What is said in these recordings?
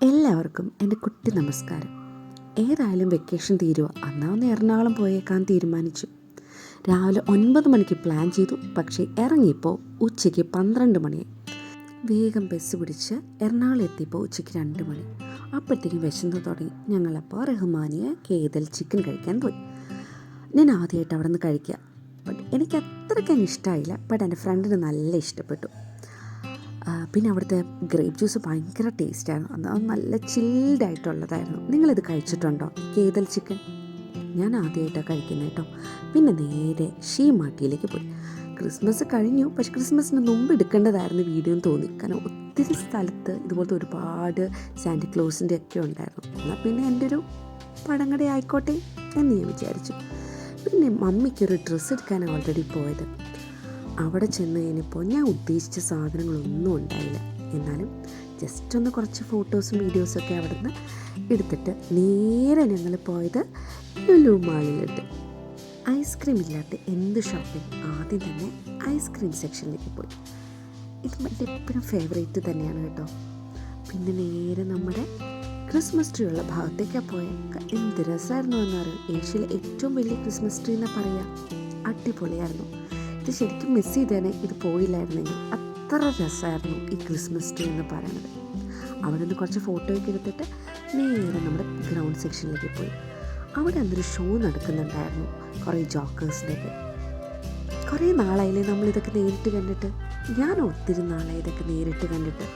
എല്ലാവർക്കും എൻ്റെ കുട്ടി നമസ്കാരം. ഏതായാലും വെക്കേഷൻ തീരുവോ, അന്നാ ഒന്ന് എറണാകുളം പോയേക്കാൻ തീരുമാനിച്ചു. രാവിലെ 9 മണിക്ക് പ്ലാൻ ചെയ്തു, പക്ഷേ ഇറങ്ങിയപ്പോൾ ഉച്ചയ്ക്ക് 12 മണിയായി. വേഗം ബസ് പിടിച്ച് എറണാകുളം എത്തിയപ്പോൾ ഉച്ചയ്ക്ക് 2 മണി. അപ്പോഴത്തേക്കും വിശന്ന് തുടങ്ങി. ഞങ്ങളപ്പോൾ റഹ്മാനിയെ കേതൽ ചിക്കൻ കഴിക്കാൻ പോയി. ഞാൻ ആദ്യമായിട്ട് അവിടെ നിന്ന് കഴിക്കുക. ബട്ട് എനിക്ക് അത്രയ്ക്ക് ഇഷ്ടമായില്ല. ബട്ട് എൻ്റെ ഫ്രണ്ടിന് നല്ല ഇഷ്ടപ്പെട്ടു. പിന്നെ അവിടുത്തെ ഗ്രേപ്പ് ജ്യൂസ് ഭയങ്കര ടേസ്റ്റായിരുന്നു. അത് നല്ല ചിൽഡായിട്ടുള്ളതായിരുന്നു. നിങ്ങളിത് കഴിച്ചിട്ടുണ്ടോ? കേതൽ ചിക്കൻ ഞാൻ ആദ്യമായിട്ടാണ് കഴിക്കുന്നത് കേട്ടോ. പിന്നെ നേരെ ഷീമാട്ടിയിലേക്ക് പോയി. ക്രിസ്മസ് കഴിഞ്ഞു, പക്ഷെ ക്രിസ്മസിന് മുമ്പ് എടുക്കേണ്ടതായിരുന്നു വീഡിയോ എന്ന് തോന്നി. കാരണം ഒത്തിരി സ്ഥലത്ത് ഇതുപോലത്തെ ഒരുപാട് സാന്റിക്ലോസിൻ്റെ ഒക്കെ ഉണ്ടായിരുന്നു. എന്നാൽ പിന്നെ എൻ്റെ ഒരു പടങ്ങട ആയിക്കോട്ടെ എന്ന് ഞാൻ വിചാരിച്ചു. പിന്നെ മമ്മിക്കൊരു ഡ്രസ്സ് എടുക്കാനാണ് ഓൾറെഡി പോയത്. അവിടെ ചെന്ന് കഴിഞ്ഞപ്പോൾ ഞാൻ ഉദ്ദേശിച്ച സാധനങ്ങളൊന്നും ഉണ്ടായില്ല. എന്നാലും ജസ്റ്റ് ഒന്ന് കുറച്ച് ഫോട്ടോസും വീഡിയോസൊക്കെ അവിടെ നിന്ന് എടുത്തിട്ട് നേരെ ഞങ്ങൾ പോയത് ലുലു മാളിലിട്ട്. ഐസ്ക്രീം ഇല്ലാത്ത എന്ത് ഷോപ്പിംഗ്, ആദ്യം തന്നെ ഐസ്ക്രീം സെക്ഷനിലേക്ക് പോയി. ഇത് എൻ്റെ എപ്പോഴും ഫേവറേറ്റ് തന്നെയാണ് കേട്ടോ. പിന്നെ നേരെ നമ്മുടെ ക്രിസ്മസ് ട്രീ ഉള്ള ഭാഗത്തേക്കാണ് പോയത്. എന്ത് രസമായിരുന്നു എന്നറിയാം. ഏഷ്യയിലെ ഏറ്റവും വലിയ ക്രിസ്മസ് ട്രീ എന്നാണ് പറയുക. അടിപൊളിയായിരുന്നു. ഇത് ശരിക്കും മിസ് ചെയ്തേനെ ഇത് പോയില്ലായിരുന്നെങ്കിൽ. അത്ര രസമായിരുന്നു ഈ ക്രിസ്മസ് ട്രീ എന്ന് പറയുന്നത്. അവിടെ നിന്ന് കുറച്ച് ഫോട്ടോയൊക്കെ എടുത്തിട്ട് നേരെ നമ്മുടെ ഗ്രൗണ്ട് സെക്ഷനിലേക്ക് പോയി. അവിടെ അന്നൊരു ഷോ നടക്കുന്നുണ്ടായിരുന്നു, കുറേ ജോക്കേഴ്സിൻ്റെയൊക്കെ. കുറേ നാളായില്ലേ നമ്മളിതൊക്കെ നേരിട്ട് കണ്ടിട്ട്. ഞാൻ ഒത്തിരി നാളായി ഇതൊക്കെ നേരിട്ട് കണ്ടിട്ട്.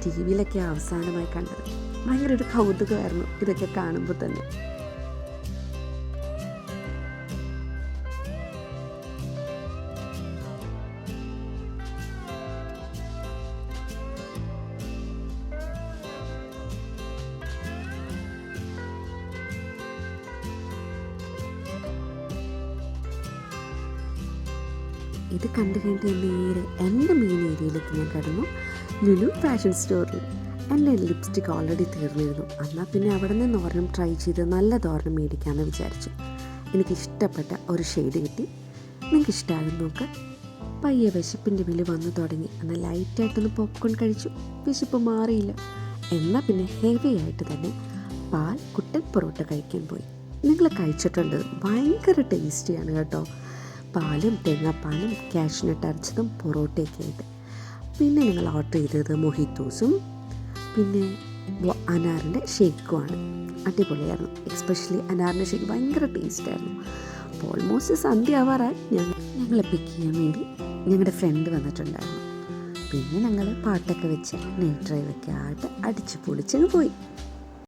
ടി വിയിലൊക്കെ അവസാനമായി കണ്ടത്. ഭയങ്കര ഒരു കൗതുകമായിരുന്നു ഇതൊക്കെ കാണുമ്പോൾ തന്നെ. ഇത് കണ്ടു കഴിഞ്ഞിട്ട് നേരെ എൻ്റെ മെയിൻ ഏരിയയിലേക്ക് ഞാൻ കടന്നു. ലുലു ഫാഷൻ സ്റ്റോറിൽ എൻ്റെ ലിപ്സ്റ്റിക് ഓൾറെഡി തീർന്നിരുന്നു. എന്നാൽ പിന്നെ അവിടെ നിന്ന് ഒരെണ്ണം ട്രൈ ചെയ്ത് നല്ലതൊരെണ്ണം മേടിക്കാമെന്ന് വിചാരിച്ചു. എനിക്കിഷ്ടപ്പെട്ട ഒരു ഷെയ്ഡ് കിട്ടി. നിങ്ങൾക്ക് ഇഷ്ടമാകും നോക്ക്. പയ്യെ വിശപ്പിൻ്റെ വിളി വന്നു തുടങ്ങി. എന്നാൽ ലൈറ്റായിട്ടൊന്ന് പോപ്കോൺ കഴിച്ചു. വിശപ്പ് മാറിയില്ല. എന്നാൽ പിന്നെ ഹെവി ആയിട്ട് തന്നെ പാൽ കുട്ടൻ പൊറോട്ട കഴിക്കാൻ പോയി. നിങ്ങൾ കഴിച്ചിട്ടുണ്ട്, ഭയങ്കര ടേസ്റ്റിയാണ് കേട്ടോ. പാലും തേങ്ങാപ്പാലും കാഷ്നട്ട് അരച്ചതും പൊറോട്ടയൊക്കെ ആയിട്ട്. പിന്നെ ഞങ്ങൾ ഓർഡർ ചെയ്തത് മൊഹിത്തോസും പിന്നെ അനാറിൻ്റെ ഷേക്കുമാണ്. അടിപൊളിയായിരുന്നു. എസ്പെഷ്യലി അനാറിൻ്റെ ഷേക്ക് ഭയങ്കര ടേസ്റ്റായിരുന്നു. അപ്പോൾ ഓൾമോസ്റ്റ് സന്ധ്യ ആവാറായി. ഞങ്ങളെ പിക്ക് ചെയ്യാൻ വേണ്ടി ഞങ്ങളുടെ ഫ്രണ്ട് വന്നിട്ടുണ്ടായിരുന്നു. പിന്നെ ഞങ്ങൾ പാട്ടൊക്കെ വെച്ച് നൈറ്റ് ഡ്രൈവൊക്കെ ആയിട്ട് അടിച്ച് പൊളിച്ചങ്ങ് പോയി.